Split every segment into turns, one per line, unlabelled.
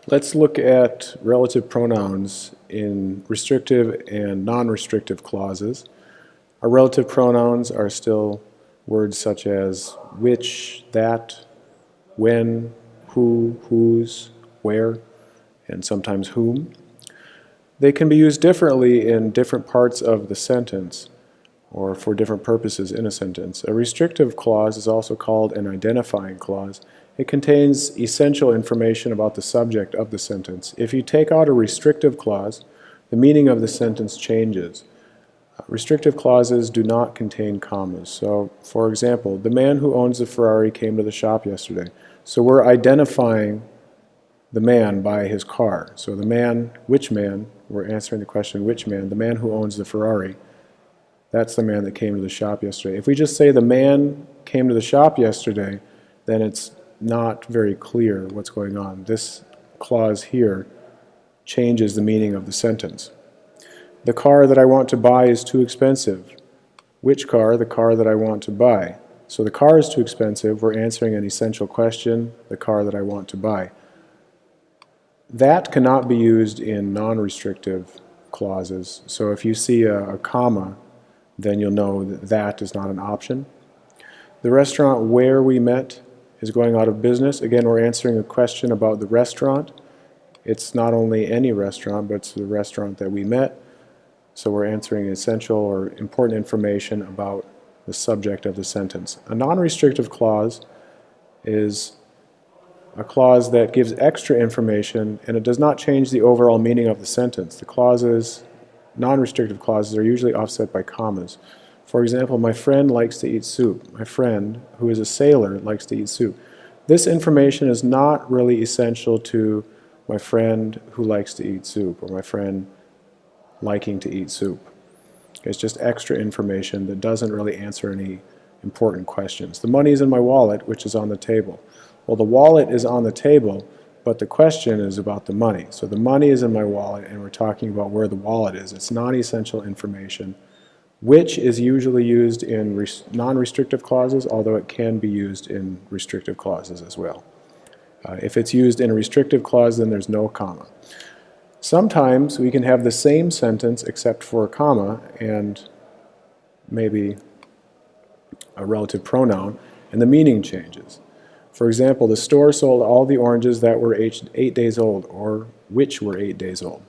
Let's look at relative pronouns in restrictive and non-restrictive clauses. Our relative pronouns are still words such as which, that, when, who, whose, where, and sometimes whom. They can be used differently in different parts of the sentence or for different purposes in a sentence. A restrictive clause is also called an identifying clause. It contains essential information about the subject of the sentence. If you take out a restrictive clause, the meaning of the sentence changes. Restrictive clauses do not contain commas. So, for example, the man who owns the Ferrari came to the shop yesterday. So we're identifying the man by his car. So the man, which man, we're answering the question, which man, the man who owns the Ferrari, that's the man that came to the shop yesterday. If we just say the man came to the shop yesterday, then it's not very clear what's going on. This clause here changes the meaning of the sentence. The car that I want to buy is too expensive. Which car? The car that I want to buy. So the car is too expensive. We're answering an essential question, the car that I want to buy. That cannot be used in non-restrictive clauses. So if you see a comma, then you'll know that that is not an option. The restaurant where we met is going out of business. Again, we're answering a question about the restaurant. It's not only any restaurant, but it's the restaurant that we met. So we're answering essential or important information about the subject of the sentence. A non-restrictive clause is a clause that gives extra information and it does not change the overall meaning of the sentence. The clauses, non-restrictive clauses, are usually offset by commas. For example, my friend likes to eat soup. My friend, who is a sailor, likes to eat soup. This information is not really essential to my friend who likes to eat soup or my friend liking to eat soup. It's just extra information that doesn't really answer any important questions. The money is in my wallet, which is on the table. Well, the wallet is on the table, but the question is about the money. So the money is in my wallet, and we're talking about where the wallet is. It's non-essential information, which is usually used in non-restrictive clauses, although it can be used in restrictive clauses as well. If it's used in a restrictive clause, then there's no comma. Sometimes we can have the same sentence except for a comma and maybe a relative pronoun, and the meaning changes. For example, the store sold all the oranges that were 8 days old, or which were 8 days old.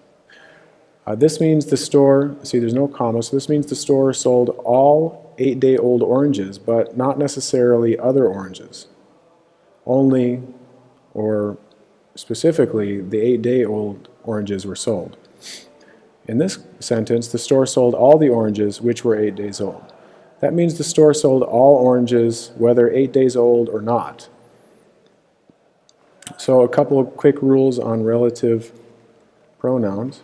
This means the store, see there's no comma, so this means the store sold all 8-day-old oranges, but not necessarily other oranges. Only, or specifically, the 8-day-old oranges were sold. In this sentence, the store sold all the oranges which were 8 days old. That means the store sold all oranges, whether 8 days old or not. So a couple of quick rules on relative pronouns.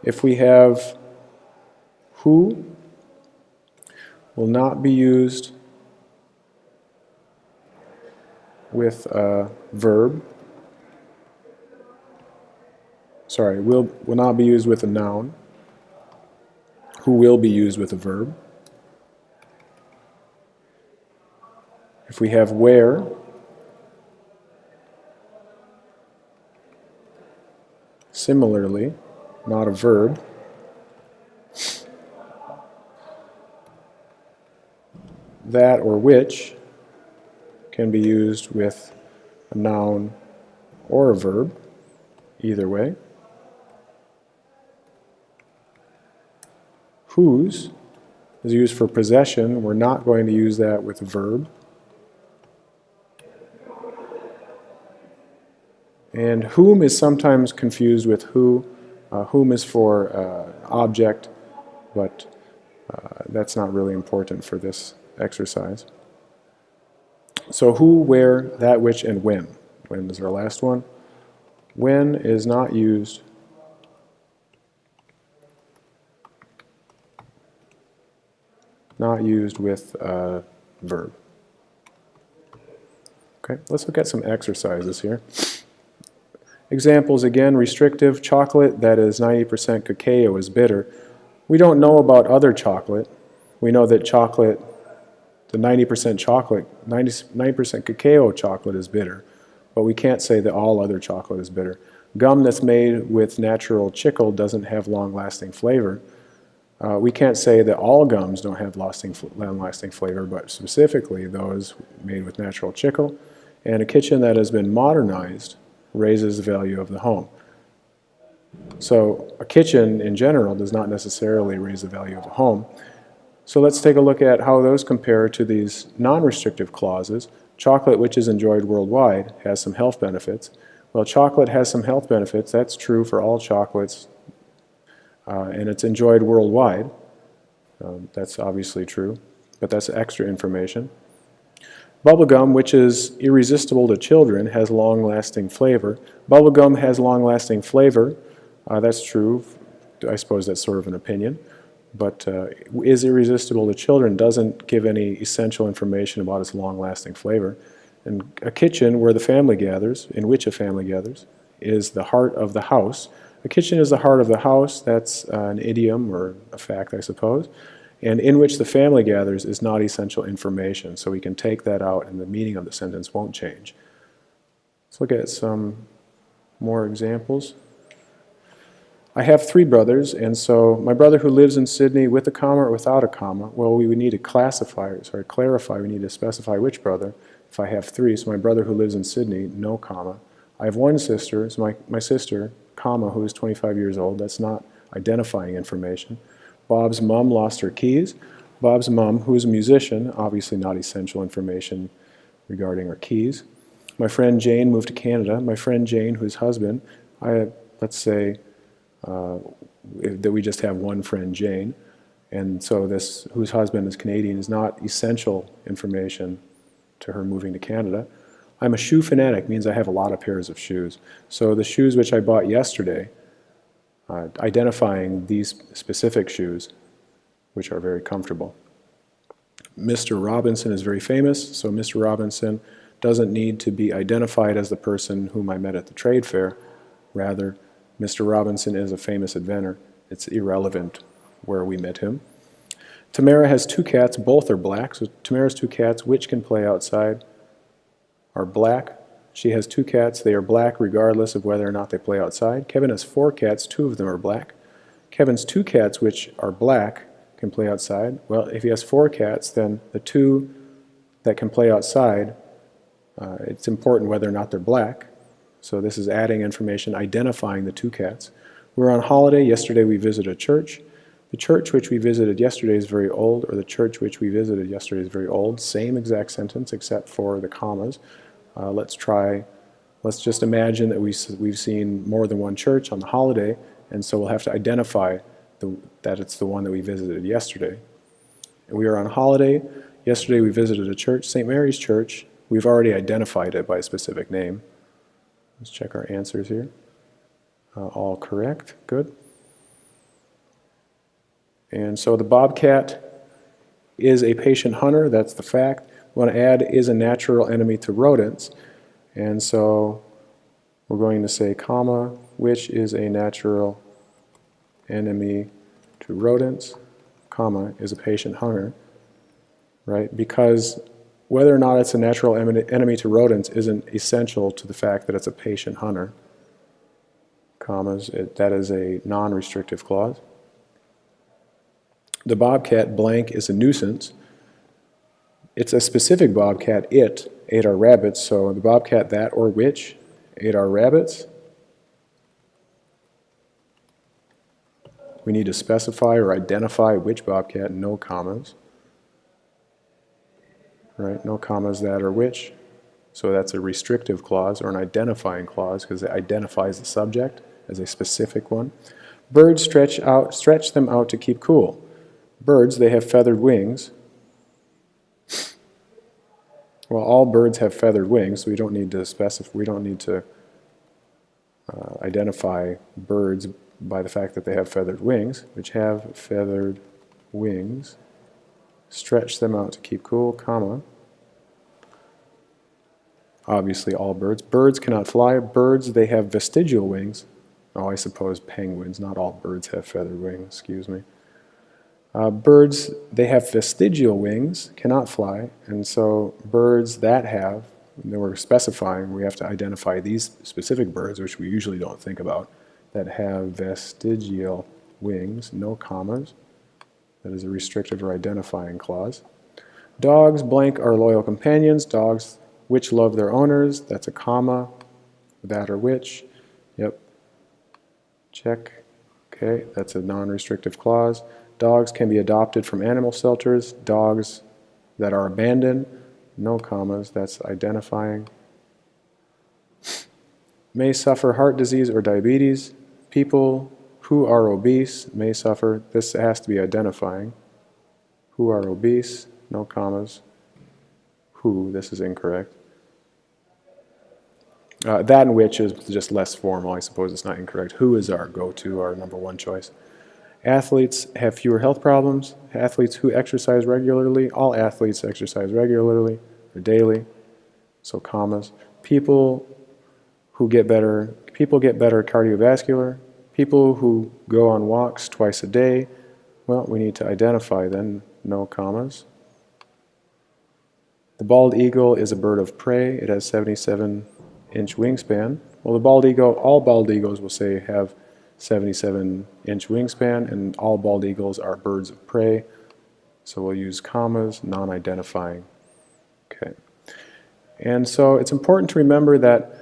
If we have who, will not be used with a verb. Sorry, will not be used with a noun. Who will be used with a verb. If we have where, similarly, not a verb. That or which can be used with a noun or a verb, either way. Whose is used for possession. We're not going to use that with a verb. And whom is sometimes confused with who. Whom is for object, but that's not really important for this exercise. So who, where, that which, and when. When is our last one. When is not used with a verb. Okay, let's look at some exercises here. Examples again, restrictive, chocolate that is 90% cacao is bitter. We don't know about other chocolate. We know that chocolate, the 90% chocolate, 90% cacao chocolate is bitter. but we can't say that all other chocolate is bitter. Gum that's made with natural chicle doesn't have long-lasting flavor. We can't say that all gums don't have long-lasting flavor, but specifically those made with natural chicle. And a kitchen that has been modernized raises the value of the home. So a kitchen in general does not necessarily raise the value of the home. So let's take a look at how those compare to these non-restrictive clauses. Chocolate, which is enjoyed worldwide, has some health benefits. Well, chocolate has some health benefits. That's true for all chocolates, and it's enjoyed worldwide. That's obviously true, but that's extra information. Bubblegum, which is irresistible to children, has long-lasting flavor. Bubblegum has long-lasting flavor. That's true. I suppose that's sort of an opinion. But is irresistible to children doesn't give any essential information about its long-lasting flavor. And a kitchen where the family gathers, in which a family gathers, is the heart of the house. A kitchen is the heart of the house. That's an idiom or a fact, I suppose. And in which the family gathers is not essential information. So we can take that out and the meaning of the sentence won't change. Let's look at some more examples. I have 3 brothers, and so my brother who lives in Sydney with a comma or without a comma, well, we would need to clarify, we need to specify which brother. If I have 3, so my brother who lives in Sydney, no comma. I have 1 sister, so my sister, comma, who is 25 years old. That's not identifying information. Bob's mom lost her keys. Bob's mom, who is a musician, obviously not essential information regarding her keys. My friend Jane moved to Canada. My friend Jane, whose husband, let's say, that we just have one friend, Jane, and so this, whose husband is Canadian, is not essential information to her moving to Canada. I'm a shoe fanatic, means I have a lot of pairs of shoes. So the shoes which I bought yesterday, identifying these specific shoes, which are very comfortable. Mr. Robinson is very famous, so Mr. Robinson doesn't need to be identified as the person whom I met at the trade fair. Rather, Mr. Robinson is a famous inventor. It's irrelevant where we met him. Tamara has 2 cats, both are black. So Tamara's 2 cats, which can play outside, are black. She has 2 cats, they are black regardless of whether or not they play outside. Kevin has 4 cats, 2 of them are black. Kevin's 2 cats, which are black, can play outside. Well, if he has 4 cats, then the 2 that can play outside, it's important whether or not they're black. So this is adding information, identifying the 2 cats. We're on holiday. Yesterday we visited a church. The church which we visited yesterday is very old, or the church which we visited yesterday is very old. Same exact sentence except for the commas. Let's just imagine that we've seen more than one church on the holiday, and so we'll have to identify that it's the one that we visited yesterday. And we are on holiday. Yesterday we visited a church, St. Mary's Church. We've already identified it by a specific name. Let's check our answers here. All correct. Good. And so the bobcat is a patient hunter. That's the fact. We want to add is a natural enemy to rodents. And so we're going to say, comma, which is a natural enemy to rodents, comma, is a patient hunter, right? Because whether or not it's a natural enemy to rodents isn't essential to the fact that it's a patient hunter. Commas, that is a non-restrictive clause. The bobcat blank is a nuisance. It's a specific bobcat, it ate our rabbits, so the bobcat that or which ate our rabbits. We need to specify or identify which bobcat, no commas. Right, no commas that or which. So that's a restrictive clause or an identifying clause because it identifies the subject as a specific one. Birds stretch them out to keep cool. Birds, they have feathered wings. Well, all birds have feathered wings, so we don't need to identify birds by the fact that they have feathered wings, which have feathered wings. Stretch them out to keep cool, comma. Obviously all birds. Birds cannot fly. Birds, they have vestigial wings. Oh, I suppose penguins. Not all birds have feathered wings, excuse me. Birds, they have vestigial wings, cannot fly, and so birds that have And then we're specifying, we have to identify these specific birds, which we usually don't think about, that have vestigial wings, no commas. That is a restrictive or identifying clause. Dogs blank are loyal companions. Dogs which love their owners. That's a comma. That or which. Yep. Check. Okay, that's a non-restrictive clause. Dogs can be adopted from animal shelters. Dogs that are abandoned. No commas. That's identifying. May suffer heart disease or diabetes. People who are obese may suffer. This has to be identifying. Who are obese. No commas. Who, this is incorrect. That and which is just less formal, I suppose it's not incorrect. Who is our go-to, our number one choice. Athletes have fewer health problems. Athletes who exercise regularly. All athletes exercise regularly or daily. So commas. People get better cardiovascular. People who go on walks twice a day. Well, we need to identify then, no commas. The bald eagle is a bird of prey. It has 77-inch wingspan. Well, the bald eagle, all bald eagles will say have 77-inch wingspan, and all bald eagles are birds of prey. So we'll use commas, non-identifying. Okay. And so it's important to remember that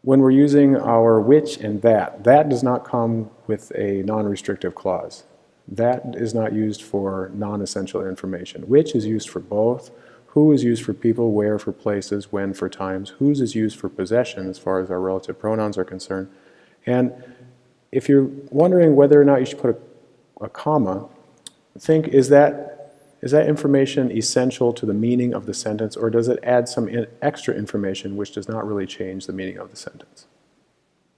when we're using our which and that does not come with a non-restrictive clause. That is not used for non-essential information. Which is used for both. Who is used for people, where for places, when for times. Whose is used for possession as far as our relative pronouns are concerned. And if you're wondering whether or not you should put a comma, think, is that information essential to the meaning of the sentence, or does it add some extra information which does not really change the meaning of the sentence?